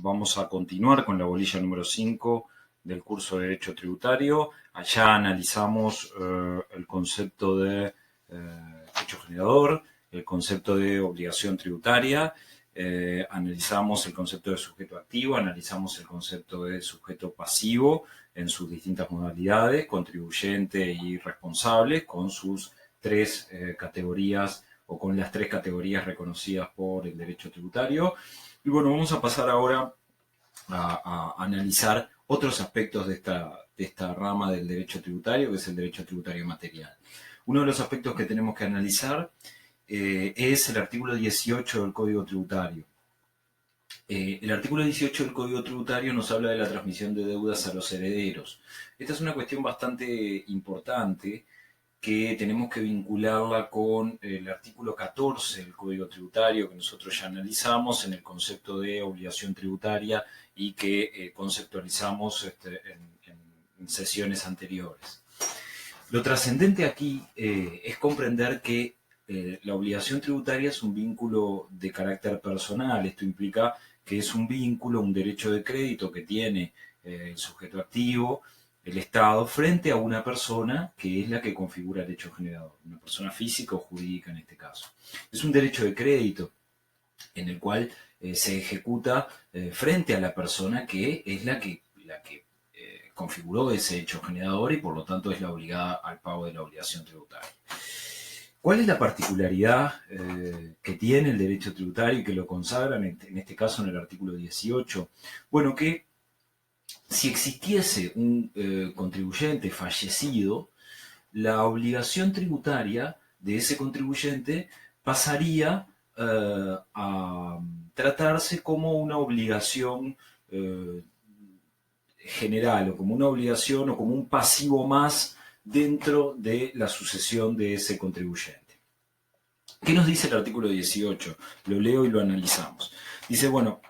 Vamos a continuar con la bolilla número 5 del curso de Derecho Tributario. Allá analizamos el concepto de hecho generador, el concepto de obligación tributaria, analizamos el concepto de sujeto activo, analizamos el concepto de sujeto pasivo en sus distintas modalidades, contribuyente y responsable, con sus tres categorías o con las tres categorías reconocidas por el derecho tributario. Y bueno, vamos a pasar ahora a analizar otros aspectos de esta rama del derecho tributario, que es el derecho tributario material. Uno de los aspectos que tenemos que analizar es el artículo 18 del Código Tributario. El artículo 18 del Código Tributario nos habla de la transmisión de deudas a los herederos. Esta es una cuestión bastante importante que tenemos que vincularla con el artículo 14 del Código Tributario, que nosotros ya analizamos en el concepto de obligación tributaria y que conceptualizamos en sesiones anteriores. Lo trascendente aquí es comprender que la obligación tributaria es un vínculo de carácter personal. Esto implica que es un vínculo, un derecho de crédito que tiene el sujeto activo, el Estado, frente a una persona que es la que configura el hecho generador, una persona física o jurídica en este caso. Es un derecho de crédito en el cual se ejecuta frente a la persona que es la que configuró ese hecho generador y por lo tanto es la obligada al pago de la obligación tributaria. ¿Cuál es la particularidad que tiene el derecho tributario y que lo consagran en este caso en el artículo 18? Bueno, que si existiese un contribuyente fallecido, la obligación tributaria de ese contribuyente pasaría a tratarse como una obligación general o como una obligación o como un pasivo más dentro de la sucesión de ese contribuyente. ¿Qué nos dice el artículo 18? Lo leo y lo analizamos. Dice, bueno,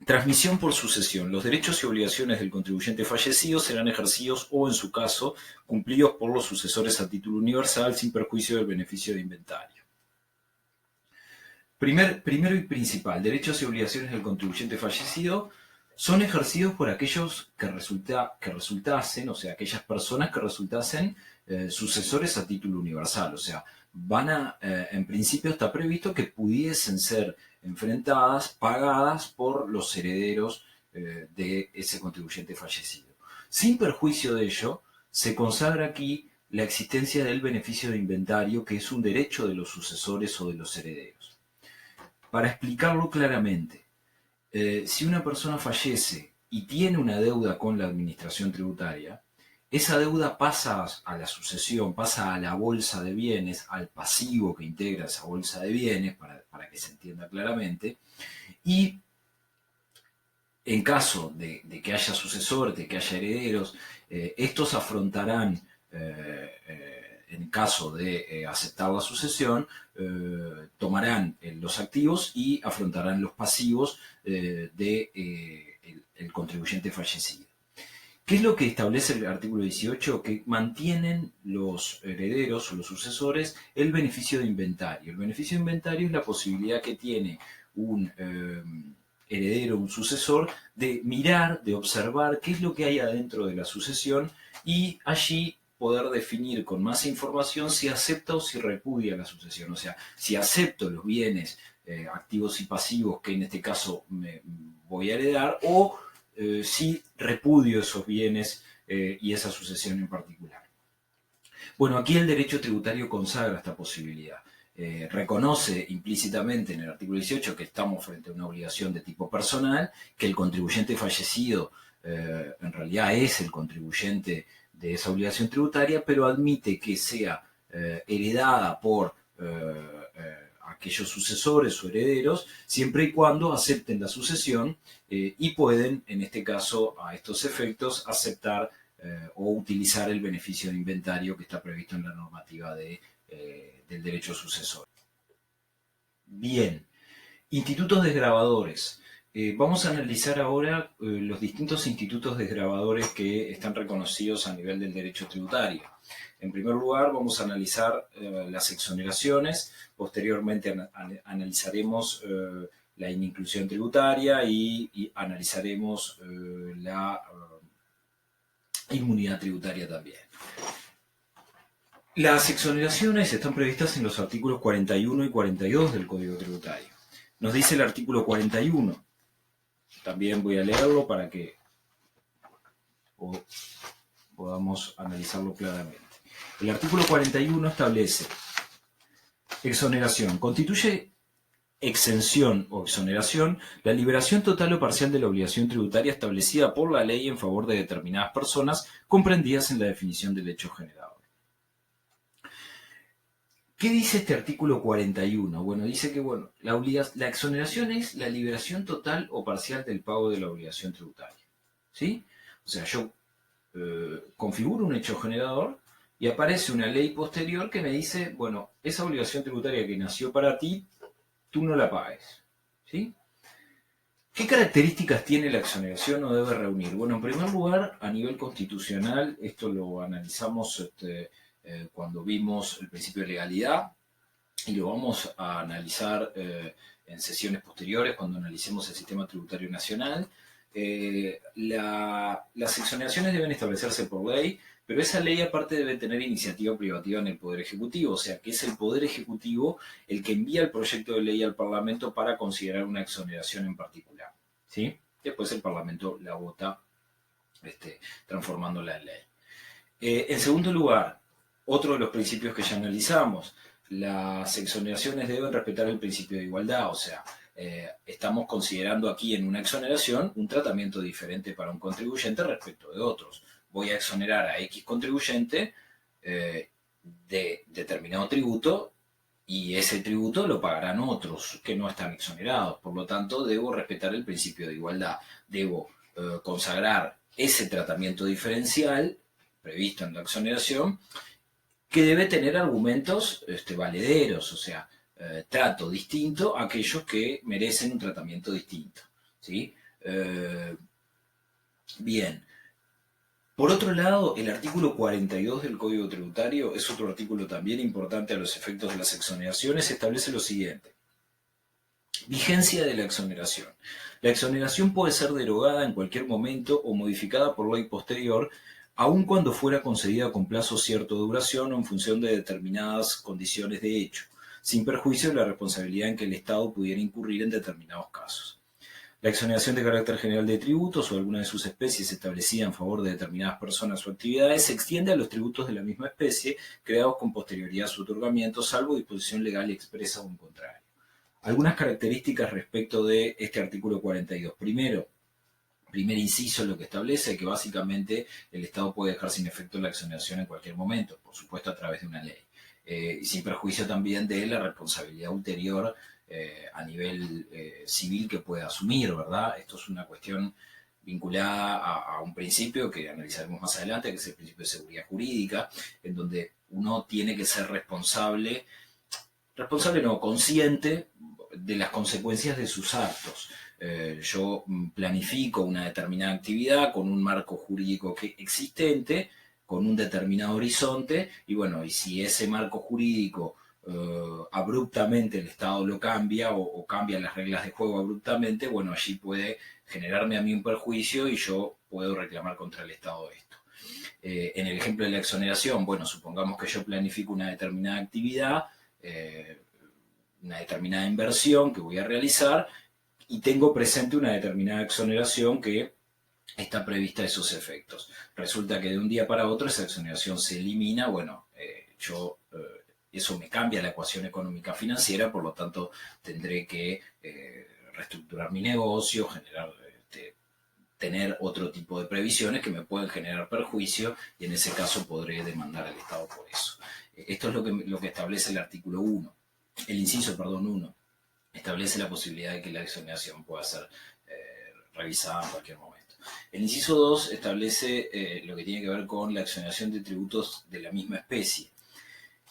transmisión por sucesión. Los derechos y obligaciones del contribuyente fallecido serán ejercidos o, en su caso, cumplidos por los sucesores a título universal sin perjuicio del beneficio de inventario. Primero y principal, derechos y obligaciones del contribuyente fallecido son ejercidos por aquellos que resultasen, o sea, aquellas personas que resultasen sucesores a título universal. O sea, en principio está previsto que pudiesen ser enfrentadas, pagadas por los herederos de ese contribuyente fallecido. Sin perjuicio de ello, se consagra aquí la existencia del beneficio de inventario, que es un derecho de los sucesores o de los herederos. Para explicarlo claramente, si una persona fallece y tiene una deuda con la administración tributaria, esa deuda pasa a la sucesión, pasa a la bolsa de bienes, al pasivo que integra esa bolsa de bienes, para que se entienda claramente, y en caso de que haya sucesores, de que haya herederos, estos afrontarán, en caso de aceptar la sucesión, tomarán los activos y afrontarán los pasivos del contribuyente fallecido. ¿Qué es lo que establece el artículo 18? Que mantienen los herederos o los sucesores el beneficio de inventario. El beneficio de inventario es la posibilidad que tiene un heredero, un sucesor, de mirar, de observar qué es lo que hay adentro de la sucesión y allí poder definir con más información si acepta o si repudia la sucesión. O sea, si acepto los bienes activos y pasivos que en este caso me voy a heredar, o si repudio esos bienes y esa sucesión en particular. Bueno, aquí el derecho tributario consagra esta posibilidad. Reconoce implícitamente en el artículo 18 que estamos frente a una obligación de tipo personal, que el contribuyente fallecido en realidad es el contribuyente de esa obligación tributaria, pero admite que sea heredada por aquellos sucesores o herederos, siempre y cuando acepten la sucesión y pueden, en este caso, a estos efectos, aceptar o utilizar el beneficio de inventario que está previsto en la normativa del derecho sucesor. Bien, institutos desgravadores. Vamos a analizar ahora los distintos institutos desgravadores que están reconocidos a nivel del derecho tributario. En primer lugar, vamos a analizar las exoneraciones, posteriormente analizaremos la inclusión tributaria y analizaremos la inmunidad tributaria también. Las exoneraciones están previstas en los artículos 41 y 42 del Código Tributario. Nos dice el artículo 41, también voy a leerlo para que podamos analizarlo claramente. El artículo 41 establece: exoneración. Constituye exención o exoneración la liberación total o parcial de la obligación tributaria establecida por la ley en favor de determinadas personas comprendidas en la definición del hecho generador. ¿Qué dice este artículo 41? Bueno, dice que la exoneración es la liberación total o parcial del pago de la obligación tributaria. ¿Sí? O sea, yo configuro un hecho generador y aparece una ley posterior que me dice, bueno, esa obligación tributaria que nació para ti, tú no la pagues. ¿Sí? ¿Qué características tiene la exoneración o debe reunir? Bueno, en primer lugar, a nivel constitucional, esto lo analizamos cuando vimos el principio de legalidad y lo vamos a analizar en sesiones posteriores cuando analicemos el sistema tributario nacional. Las exoneraciones deben establecerse por ley, pero esa ley aparte debe tener iniciativa privativa en el Poder Ejecutivo, o sea que es el Poder Ejecutivo el que envía el proyecto de ley al Parlamento para considerar una exoneración en particular. ¿Sí? Después el Parlamento la vota transformándola en ley. En segundo lugar, otro de los principios que ya analizamos, las exoneraciones deben respetar el principio de igualdad, o sea, estamos considerando aquí en una exoneración un tratamiento diferente para un contribuyente respecto de otros. Voy a exonerar a X contribuyente de determinado tributo y ese tributo lo pagarán otros que no están exonerados. Por lo tanto, debo respetar el principio de igualdad. Debo consagrar ese tratamiento diferencial previsto en la exoneración, que debe tener argumentos valederos, o sea, trato distinto a aquellos que merecen un tratamiento distinto. ¿Sí? Bien. Por otro lado, el artículo 42 del Código Tributario es otro artículo también importante a los efectos de las exoneraciones. Establece lo siguiente: vigencia de la exoneración. La exoneración puede ser derogada en cualquier momento o modificada por ley posterior, aun cuando fuera concedida con plazo cierto de duración o en función de determinadas condiciones de hecho, sin perjuicio de la responsabilidad en que el Estado pudiera incurrir en determinados casos. La exoneración de carácter general de tributos o alguna de sus especies establecida en favor de determinadas personas o actividades se extiende a los tributos de la misma especie creados con posterioridad a su otorgamiento, salvo disposición legal expresa o en contrario. Algunas características respecto de este artículo 42. Primer inciso, lo que establece que básicamente el Estado puede dejar sin efecto la exoneración en cualquier momento, por supuesto a través de una ley, sin perjuicio también de la responsabilidad ulterior a nivel civil que pueda asumir, ¿verdad? Esto es una cuestión vinculada a un principio que analizaremos más adelante, que es el principio de seguridad jurídica, en donde uno tiene que ser consciente de las consecuencias de sus actos. Yo planifico una determinada actividad con un marco jurídico existente, con un determinado horizonte, y bueno, y si ese marco jurídico abruptamente el Estado lo cambia o cambia las reglas de juego abruptamente, bueno, allí puede generarme a mí un perjuicio y yo puedo reclamar contra el Estado esto. En el ejemplo de la exoneración, bueno, supongamos que yo planifico una determinada actividad, una determinada inversión que voy a realizar y tengo presente una determinada exoneración que está prevista a esos efectos. Resulta que de un día para otro esa exoneración se elimina, bueno, eso me cambia la ecuación económica financiera, por lo tanto tendré que reestructurar mi negocio, tener otro tipo de previsiones que me pueden generar perjuicio y en ese caso podré demandar al Estado por eso. Esto es lo que establece el artículo 1. El inciso, 1, establece la posibilidad de que la exoneración pueda ser revisada en cualquier momento. El inciso 2 establece lo que tiene que ver con la exoneración de tributos de la misma especie.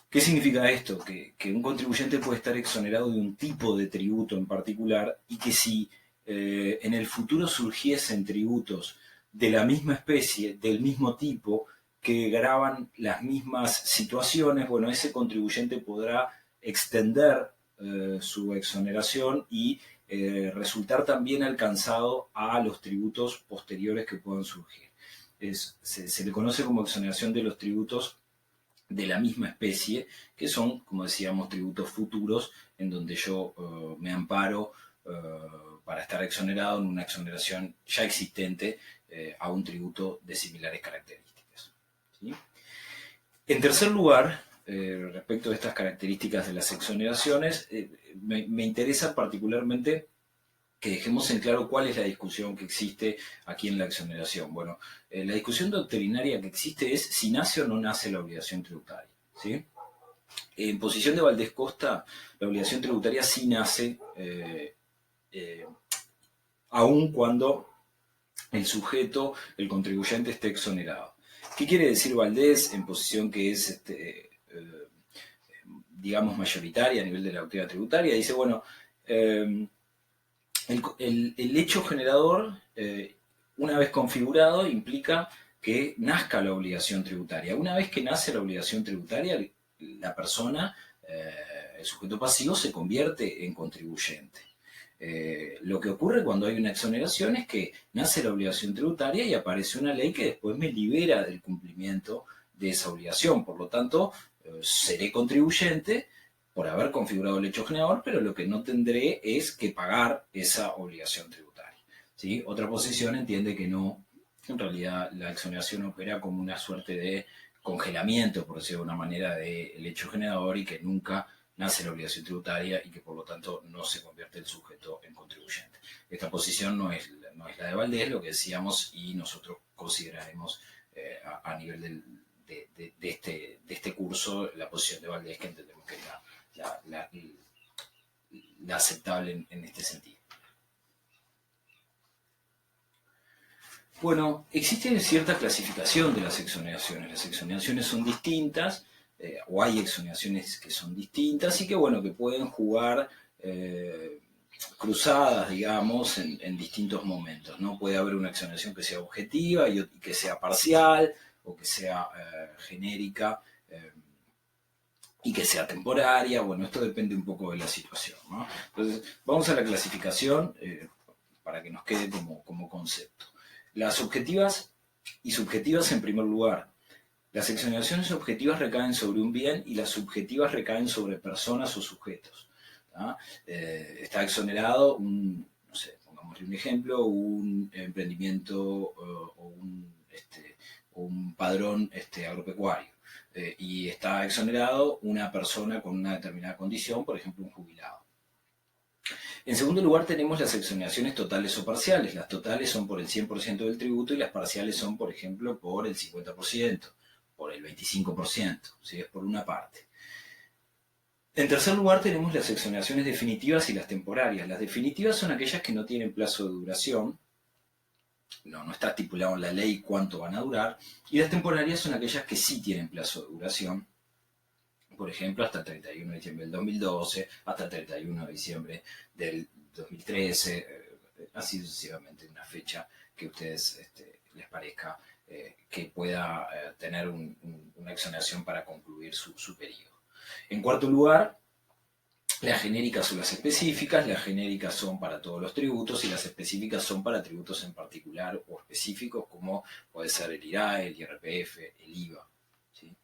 ¿Qué significa esto? Que un contribuyente puede estar exonerado de un tipo de tributo en particular y que si en el futuro surgiesen tributos de la misma especie, del mismo tipo, que gravan las mismas situaciones, bueno, ese contribuyente podrá extender su exoneración y resultar también alcanzado a los tributos posteriores que puedan surgir. Se le conoce como exoneración de los tributos de la misma especie, que son, como decíamos, tributos futuros, en donde yo me amparo para estar exonerado en una exoneración ya existente a un tributo de similares características. ¿Sí? En tercer lugar, respecto de estas características de las exoneraciones, me interesa particularmente que dejemos en claro cuál es la discusión que existe aquí en la exoneración. Bueno, la discusión doctrinaria que existe es si nace o no nace la obligación tributaria. ¿Sí? En posición de Valdés Costa, la obligación tributaria sí nace, aun cuando el sujeto, el contribuyente, esté exonerado. ¿Qué quiere decir Valdés en posición que es, digamos, mayoritaria a nivel de la doctrina tributaria? Dice, bueno, el hecho generador, una vez configurado, implica que nazca la obligación tributaria. Una vez que nace la obligación tributaria, la persona, el sujeto pasivo, se convierte en contribuyente. Lo que ocurre cuando hay una exoneración es que nace la obligación tributaria y aparece una ley que después me libera del cumplimiento de esa obligación. Por lo tanto, seré contribuyente por haber configurado el hecho generador, pero lo que no tendré es que pagar esa obligación tributaria. ¿Sí? Otra posición entiende que no, en realidad la exoneración opera como una suerte de congelamiento, por decirlo de una manera, del hecho generador y que nunca nace la obligación tributaria y que por lo tanto no se convierte el sujeto en contribuyente. Esta posición no es la de Valdés, lo que decíamos, y nosotros consideraremos a nivel de este curso la posición de Valdés, que entendemos que es la aceptable en este sentido. Bueno, existe cierta clasificación de las exoneraciones. Las exoneraciones son distintas, o hay exoneraciones que son distintas y que, bueno, que pueden jugar cruzadas, digamos, en distintos momentos, ¿no? Puede haber una exoneración que sea objetiva y que sea parcial, o que sea genérica, y que sea temporaria. Bueno, esto depende un poco de la situación, ¿no? Entonces, vamos a la clasificación para que nos quede como concepto. Las objetivas y subjetivas en primer lugar. Las exoneraciones objetivas recaen sobre un bien y las subjetivas recaen sobre personas o sujetos. Está exonerado no sé, pongámosle un ejemplo, un emprendimiento o un padrón agropecuario. Y está exonerado una persona con una determinada condición, por ejemplo, un jubilado. En segundo lugar, tenemos las exoneraciones totales o parciales. Las totales son por el 100% del tributo y las parciales son, por ejemplo, por el 50%, por el 25%, ¿sí? Es por una parte. En tercer lugar, tenemos las exoneraciones definitivas y las temporarias. Las definitivas son aquellas que no tienen plazo de duración, no está estipulado en la ley cuánto van a durar, y las temporarias son aquellas que sí tienen plazo de duración, por ejemplo, hasta el 31 de diciembre del 2012, hasta el 31 de diciembre del 2013, así sucesivamente, una fecha que a ustedes les parezca que pueda tener una exoneración para concluir su periodo. En cuarto lugar, las genéricas son las específicas. Las genéricas son para todos los tributos y las específicas son para tributos en particular o específicos, como puede ser el IRAE, el IRPF, el IVA. ¿Sí?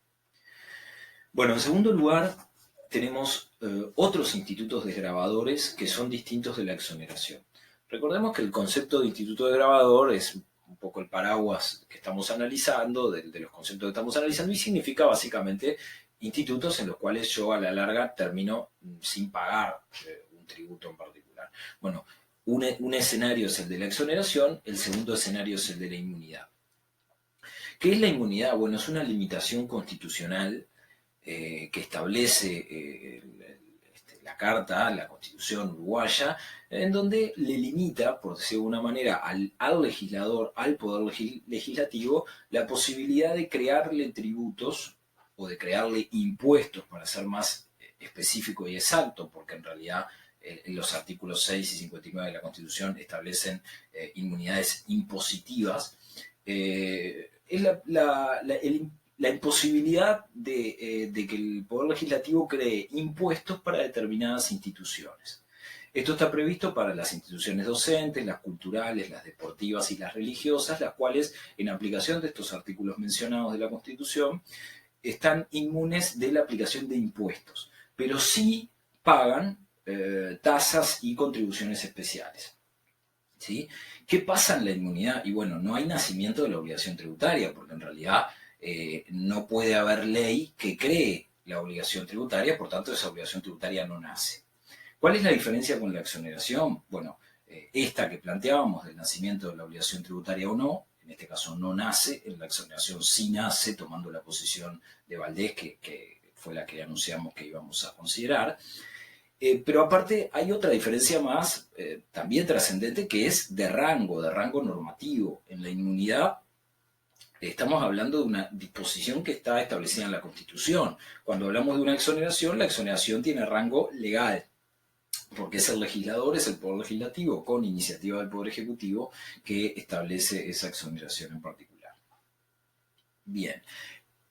Bueno, en segundo lugar, tenemos otros institutos desgravadores que son distintos de la exoneración. Recordemos que el concepto de instituto desgravador es un poco el paraguas que estamos analizando, de los conceptos que estamos analizando, y significa básicamente institutos en los cuales yo a la larga termino sin pagar un tributo en particular. Bueno, un escenario es el de la exoneración, el segundo escenario es el de la inmunidad. ¿Qué es la inmunidad? Bueno, es una limitación constitucional que establece la Carta, la Constitución uruguaya, en donde le limita, por decirlo de alguna manera, al legislador, al poder legislativo, la posibilidad de crearle tributos o de crearle impuestos, para ser más específico y exacto, porque en realidad los artículos 6 y 59 de la Constitución establecen inmunidades impositivas. Es la imposibilidad de que el Poder Legislativo cree impuestos para determinadas instituciones. Esto está previsto para las instituciones docentes, las culturales, las deportivas y las religiosas, las cuales, en aplicación de estos artículos mencionados de la Constitución, están inmunes de la aplicación de impuestos, pero sí pagan tasas y contribuciones especiales. ¿Sí? ¿Qué pasa en la inmunidad? Y bueno, no hay nacimiento de la obligación tributaria, porque en realidad no puede haber ley que cree la obligación tributaria, por tanto esa obligación tributaria no nace. ¿Cuál es la diferencia con la exoneración? Bueno, esta que planteábamos del nacimiento de la obligación tributaria o no, en este caso no nace, en la exoneración sí nace, tomando la posición de Valdés, que fue la que anunciamos que íbamos a considerar. Pero aparte hay otra diferencia más, también trascendente, que es de rango normativo. En la inmunidad estamos hablando de una disposición que está establecida en la Constitución. Cuando hablamos de una exoneración, la exoneración tiene rango legal, porque es el legislador, es el Poder Legislativo, con iniciativa del Poder Ejecutivo, que establece esa exoneración en particular. Bien.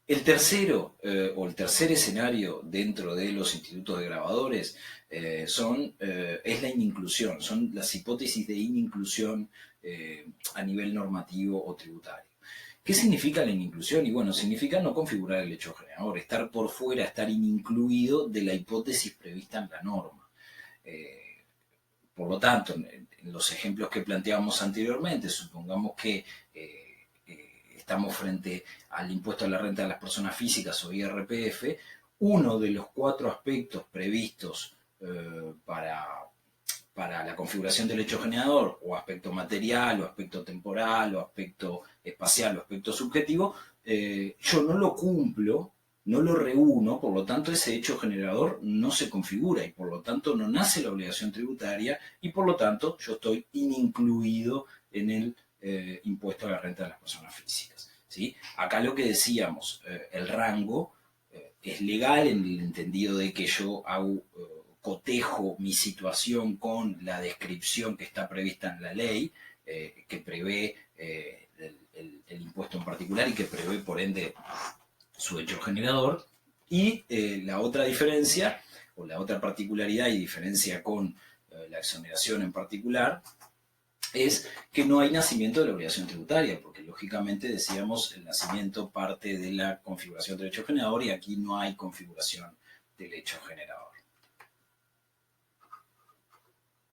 El tercero, o el tercer escenario dentro de los institutos de grabadores es la inimclusión, son las hipótesis de inimclusión a nivel normativo o tributario. ¿Qué significa la inimclusión? Y bueno, significa no configurar el hecho generador, estar por fuera, estar inimcluido de la hipótesis prevista en la norma. Por lo tanto, en los ejemplos que planteábamos anteriormente, supongamos que estamos frente al impuesto a la renta de las personas físicas o IRPF, uno de los 4 aspectos previstos para la configuración del hecho generador, o aspecto material, o aspecto temporal, o aspecto espacial, o aspecto subjetivo, yo no lo cumplo, no lo reúno, por lo tanto ese hecho generador no se configura y por lo tanto no nace la obligación tributaria y por lo tanto yo estoy inimcluido en el impuesto a la renta de las personas físicas. ¿Sí? Acá lo que decíamos, el rango es legal en el entendido de que yo cotejo mi situación con la descripción que está prevista en la ley, que prevé el impuesto en particular y que prevé por ende su hecho generador. Y la otra diferencia, o la otra particularidad y diferencia con la exoneración en particular, es que no hay nacimiento de la obligación tributaria, porque lógicamente decíamos el nacimiento parte de la configuración del hecho generador y aquí no hay configuración del hecho generador.